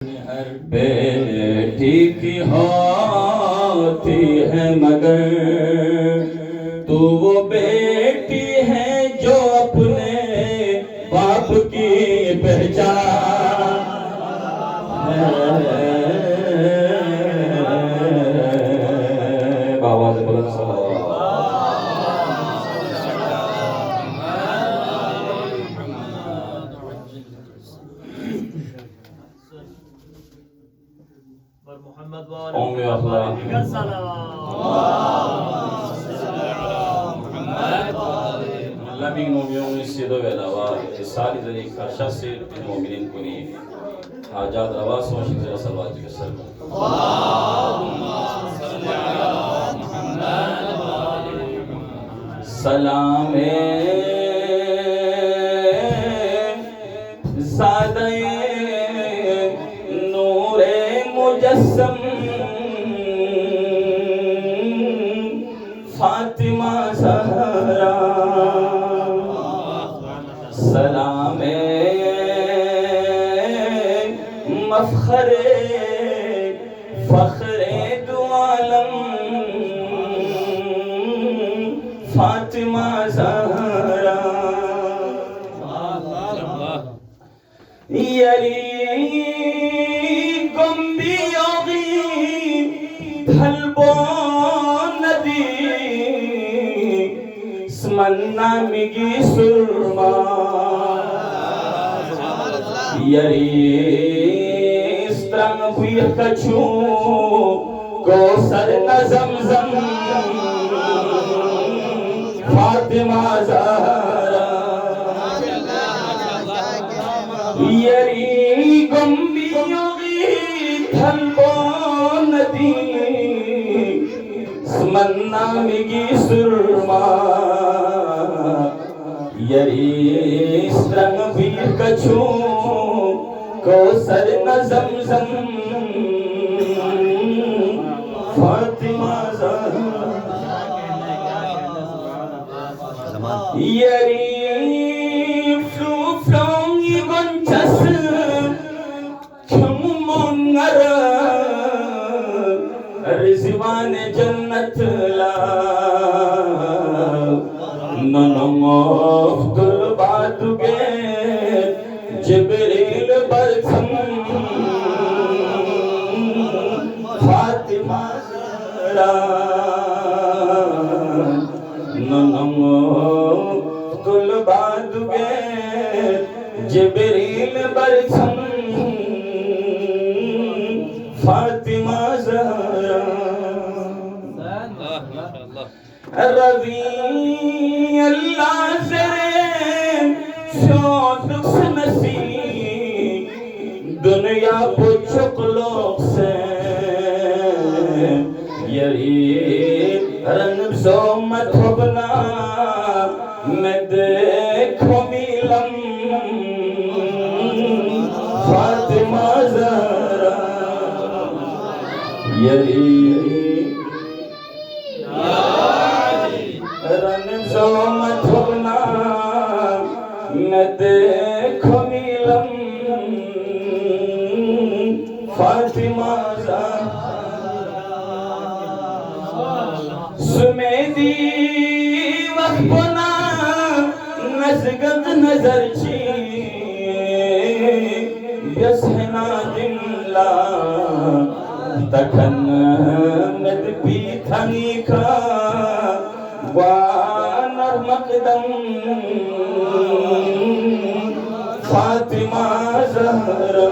हर बेटी की होती है मगर तू वो बेटी है जो अपने बाप की पहचान है। बाबा से बुलंद Labing mo'minun sido vedawa sali zari karsha se mo'minin kuni ajad rawas wa shikra salawat ke sar Allahumma salli ala Muhammad wa ali Muhammad salame sadaye noore mujassam Fatima Zahra Salameh मफ़ख़रे फ़ख़रे दो आलम फातिमा ज़हरा यरी गम्बी योगी धलबो मन्ना मिगी सुरमा यरी स्त्रंग बुय कछु को सर नज़म फातिमा ज़हरा यरी गम्बी योगी धलबो नदी मन्ना मिगी सुरमा यरी स्त्रंग बीर कछु को सर नज़म फातिमा यरी फ्लूफ्लोंगी गंचस खुमंगर रिज़वान जन्नत ला ननमोफ्तुल बादुगे जिब्रील बरसम फातिमा ज़हरा ननमोफ्तुल बादुगे जिब्रील बरसम फातिमा ज़हरा रज़ी अल्लाह से शौक़ नसी दुनिया पुछुक लोग से यही रंग सो मत बना मैं देखो मिलम फातिमा ज़हरा यही मैं देखो मिलम फातिमा सुमेदी वक्फना नज़गत नजर छी यसना दिल्ला तखन नद पीथनी का वानर मकदम फातिमा ज़हरा।